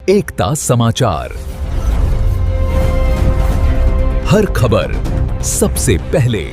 एकता समाचार, हर खबर सबसे पहले।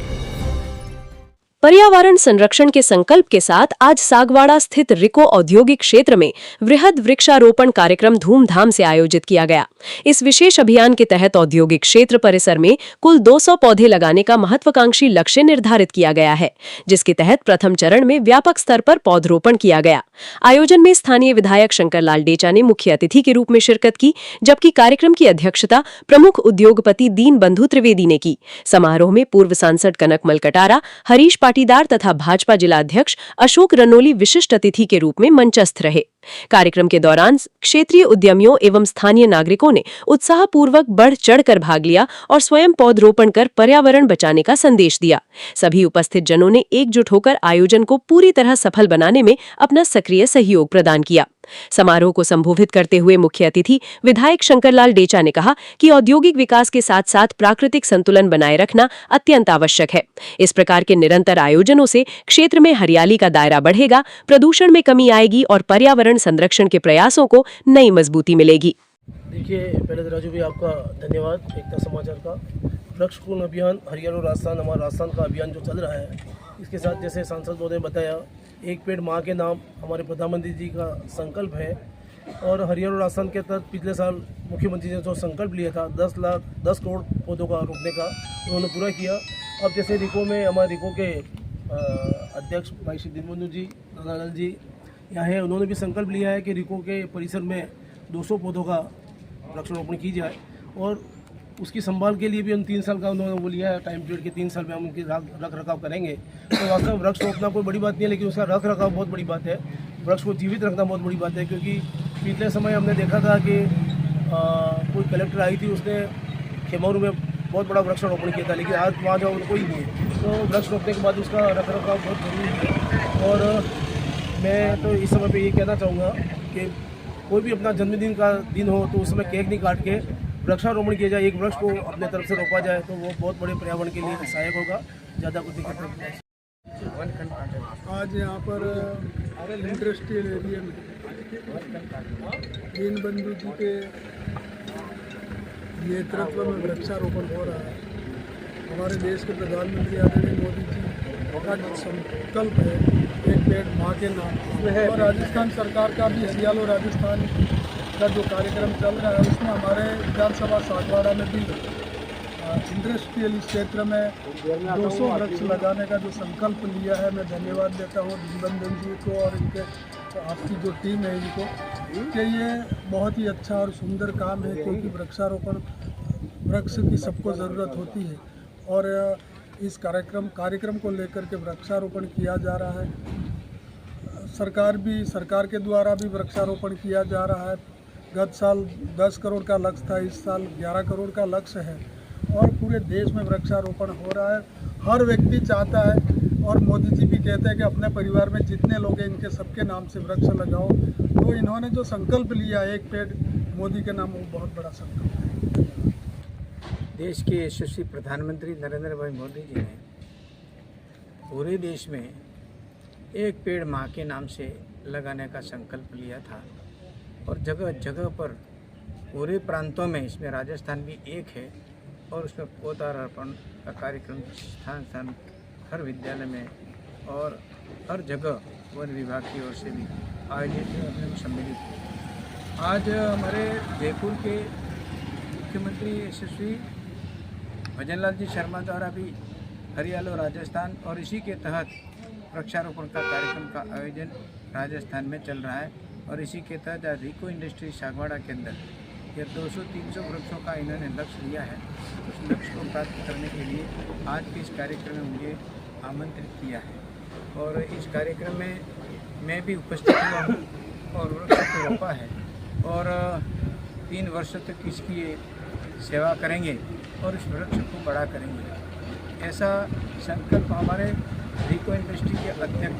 पर्यावरण संरक्षण के संकल्प के साथ आज सागवाड़ा स्थित रिको औद्योगिक क्षेत्र में वृहद वृक्षारोपण कार्यक्रम धूमधाम से आयोजित किया गया। इस विशेष अभियान के तहत औद्योगिक क्षेत्र परिसर में कुल 200 पौधे लगाने का महत्वाकांक्षी लक्ष्य निर्धारित किया गया है, जिसके तहत प्रथम चरण में व्यापक स्तर पर पौधरोपण किया गया। आयोजन में स्थानीय विधायक शंकरलाल डेचा ने मुख्य अतिथि के रूप में शिरकत की, जबकि कार्यक्रम की अध्यक्षता प्रमुख उद्योगपति दीनबंधु त्रिवेदी ने की। समारोह में पूर्व सांसद कनकमल कटारा, हरीश पाटीदार तथा भाजपा जिला अध्यक्ष अशोक रनोली विशिष्ट अतिथि के रूप में मंचस्थ रहे। कार्यक्रम के दौरान क्षेत्रीय उद्यमियों एवं स्थानीय नागरिकों ने उत्साहपूर्वक बढ़ चढ़कर भाग लिया और स्वयं पौधरोपण कर पर्यावरण बचाने का संदेश दिया। सभी उपस्थित जनों ने एकजुट होकर आयोजन को पूरी तरह सफल बनाने में अपना सक्रिय सहयोग प्रदान किया। समारोह को संबोधित करते हुए मुख्य अतिथि विधायक शंकरलाल डेचा ने कहा कि औद्योगिक विकास के साथ साथ प्राकृतिक संतुलन बनाए रखना अत्यंत आवश्यक है। इस प्रकार के निरंतर आयोजनों से क्षेत्र में हरियाली का दायरा बढ़ेगा, प्रदूषण में कमी आएगी और पर्यावरण संरक्षण के प्रयासों को नई मजबूती मिलेगी। देखिए, पहले तो राजू भाई आपका धन्यवाद एकता समाचार का। वृक्ष कुल अभियान हरियाणा राजस्थान, हमारा राजस्थान का अभियान जो चल रहा है, इसके साथ जैसे सांसद महोदय ने बताया, एक पेड़ माँ के नाम हमारे प्रधानमंत्री जी का संकल्प है। और हरियाणा राजस्थान के तहत पिछले साल मुख्यमंत्री ने जो संकल्प लिया था 10 करोड़ पौधों का रोपने का, उन्होंने पूरा किया। अब जैसे रिको में हमारे रिको के अध्यक्ष भाई श्री दीनबंधु जी नानालाल जी यहाँ है, उन्होंने भी संकल्प लिया है कि रिको के परिसर में 200 पौधों का वृक्षारोपण की जाए। और उसकी संभाल के लिए भी हम 3 साल का उन्होंने वो लिया है टाइम पीरियड के 3 साल में हम उनकी रख रखाव करेंगे। तो वास्तव में वृक्ष रोपना कोई बड़ी बात नहीं है, लेकिन उसका रख रखाव बहुत बड़ी बात है। वृक्ष को जीवित रखना बहुत बड़ी बात है, क्योंकि पिछले समय हमने देखा था कि कोई कलेक्टर आई थी, उसने खेमौरू में बहुत बड़ा वृक्षारोपण किया था, लेकिन आज वहाँ जाओ कोई नहीं है। तो वृक्ष रोपने के बाद उसका रख रखाव बहुत जरूरी है। और मैं तो इस समय पे ये कहना चाहूँगा कि कोई भी अपना जन्मदिन का दिन हो तो उस समय केक नहीं काट के वृक्षारोपण किया जाए, एक वृक्ष को अपने तरफ से रोपा जाए, तो वो बहुत बड़े पर्यावरण के लिए सहायक होगा। ज़्यादा कुछ दिक्कत नहीं। आज यहाँ पर इंडस्ट्रियल एरिया में दीनबंधु जी के नेतृत्व में वृक्षारोपण हो रहा है। हमारे देश के प्रधानमंत्री आदरणीय मोदी जी का जो संकल्प है, एक पेड़ माँ के नाम, और राजस्थान सरकार का भी हरियाणा राजस्थान का जो कार्यक्रम चल रहा है, उसमें हमारे विधानसभा सागवाड़ा में भी इंडस्ट्रियल क्षेत्र में 200 वृक्ष लगाने का जो संकल्प लिया है, मैं धन्यवाद देता हूँ दीनबंधु जी को और इनके आपकी जो टीम है इनको, कि ये बहुत ही अच्छा और सुंदर काम है, क्योंकि वृक्षारोपण वृक्ष की सबको ज़रूरत होती है। और इस कार्यक्रम को लेकर के वृक्षारोपण किया जा रहा है। सरकार के द्वारा भी वृक्षारोपण किया जा रहा है। गत साल 10 करोड़ का लक्ष्य था, इस साल 11 करोड़ का लक्ष्य है और पूरे देश में वृक्षारोपण हो रहा है। हर व्यक्ति चाहता है और मोदी जी भी कहते हैं कि अपने परिवार में जितने लोग हैं इनके सबके नाम से वृक्ष लगाओ। तो इन्होंने जो संकल्प लिया, एक पेड़ मोदी के नाम, वो बहुत बड़ा संकल्प है। देश के यशस्वी प्रधानमंत्री नरेंद्र भाई मोदी जी ने पूरे देश में एक पेड़ माँ के नाम से लगाने का संकल्प लिया था और जगह जगह पर पूरे प्रांतों में, इसमें राजस्थान भी एक है, और उसमें पौधारोपण का कार्यक्रम स्थान हर विद्यालय में और हर जगह वन विभाग की ओर से भी आयोजित सम्मिलित हुए। आज हमारे जयपुर के मुख्यमंत्री यशस्वी भजनलाल जी शर्मा द्वारा भी हरियाणा राजस्थान और इसी के तहत वृक्षारोपण का कार्यक्रम का आयोजन राजस्थान में चल रहा है। और इसी के तहत रिको इंडस्ट्री सागवाड़ा के अंदर ये 200-300 वृक्षों का इन्होंने लक्ष्य लिया है। उस लक्ष्य को प्राप्त करने के लिए आज के इस कार्यक्रम में मुझे आमंत्रित किया है और इस कार्यक्रम में मैं भी उपस्थित हुआ हूँ और वृक्ष को रोपा है और 3 वर्ष तक इसकी सेवा करेंगे और इस वृक्ष को बड़ा करेंगे। ऐसा संकल्प हमारे रिको इंडस्ट्री के अध्यक्ष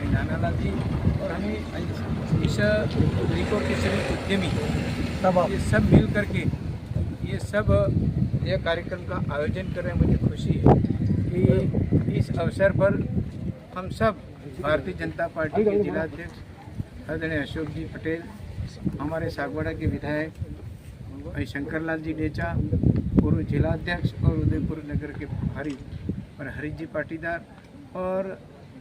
नानालाल जी और हमें इस रिको के सभी उद्यमी ये सब मिल करके ये कार्यक्रम का आयोजन कर रहे हैं। मुझे खुशी है कि इस अवसर पर हम सब भारतीय जनता पार्टी के जिलाध्यक्ष आदरणीय अशोक जी पटेल, हमारे सागवाड़ा के विधायक भाई शंकर लाल जी डेचा, पूर्व जिलाध्यक्ष और उदयपुर नगर के प्रभारी और हरीश जी पाटीदार और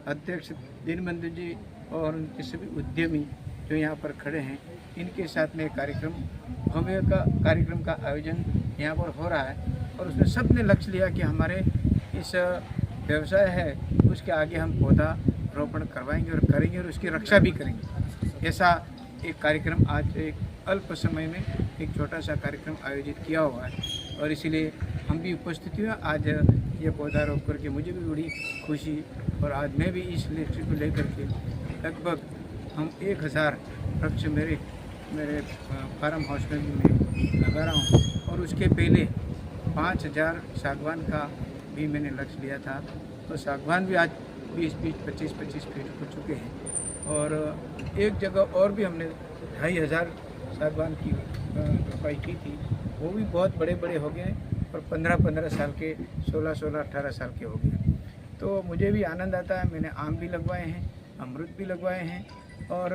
अध्यक्ष दीनबंधु जी और उनके सभी उद्यमी जो यहाँ पर खड़े हैं, इनके साथ में भव्य कार्यक्रम का आयोजन यहाँ पर हो रहा है। और उसमें सब ने लक्ष्य लिया कि हमारे इस व्यवसाय है उसके आगे हम पौधा रोपण करवाएंगे और करेंगे और उसकी रक्षा भी करेंगे। ऐसा एक कार्यक्रम आज एक अल्प समय में एक छोटा सा कार्यक्रम आयोजित किया हुआ है और इसीलिए हम भी उपस्थित हुए। आज ये पौधा रोप करके मुझे भी बड़ी खुशी, और आज मैं भी इस लक्ष्य को लेकर के लगभग हम 1000 वृक्ष मेरे फार्म हाउस में भी मैं लगा रहा हूँ। और उसके पहले 5000 सागवान का भी मैंने लक्ष्य लिया था, तो सागवान भी आज 20-25 फीट हो चुके हैं। और एक जगह और भी हमने 2500 सागवान की रोपाई की थी, वो भी बहुत बड़े बड़े हो गए और 15-15 साल के, 16-16, 18 साल के हो गए। तो मुझे भी आनंद आता है। मैंने आम भी लगवाए हैं, अमरूद भी लगवाए हैं और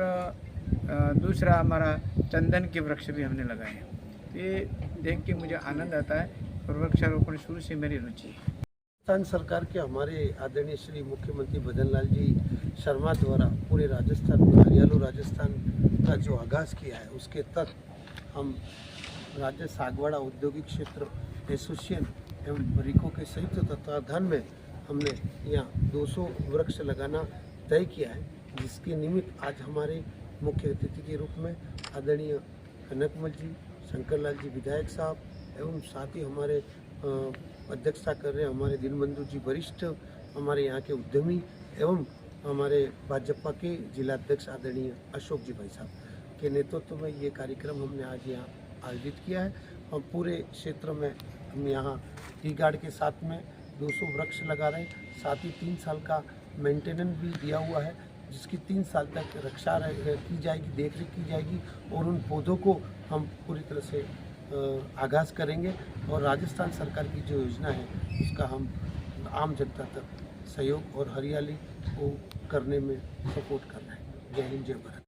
दूसरा हमारा चंदन के वृक्ष भी हमने लगाए हैं। तो ये देख के मुझे आनंद आता है और वृक्षारोपण शुरू से मेरी रुचि है। राजस्थान सरकार के हमारे आदरणीय श्री मुख्यमंत्री भजन लाल जी शर्मा द्वारा पूरे राजस्थान में हरियालो राजस्थान का जो आगाज़ किया है, उसके तहत हम राज्य सागवाड़ा औद्योगिक क्षेत्र एसोसिएशन एवं रिको के संयुक्त तत्वाधान में हमने यहाँ 200 वृक्ष लगाना तय किया है, जिसके निमित्त आज हमारे मुख्य अतिथि के रूप में आदरणीय कनकमल जी, शंकर लाल जी विधायक साहब एवं साथ ही हमारे अध्यक्षता कर रहे हमारे दीनबंधु जी वरिष्ठ, हमारे यहाँ के उद्यमी एवं हमारे भाजपा के जिलाध्यक्ष आदरणीय अशोक जी भाई साहब के नेतृत्व में ये कार्यक्रम हमने आज यहाँ आयोजित किया है। हम पूरे क्षेत्र में हम यहाँ टी गार्ड के साथ में 200 वृक्ष लगा रहे हैं, साथ ही 3 साल का मेंटेनेंस भी दिया हुआ है, जिसकी 3 साल तक रक्षा की जाएगी, देखरेख की जाएगी और उन पौधों को हम पूरी तरह से आगाज़ करेंगे और राजस्थान सरकार की जो योजना है उसका हम आम जनता तक सहयोग और हरियाली को करने में सपोर्ट कर रहे हैं। जय हिंद, जय भारत।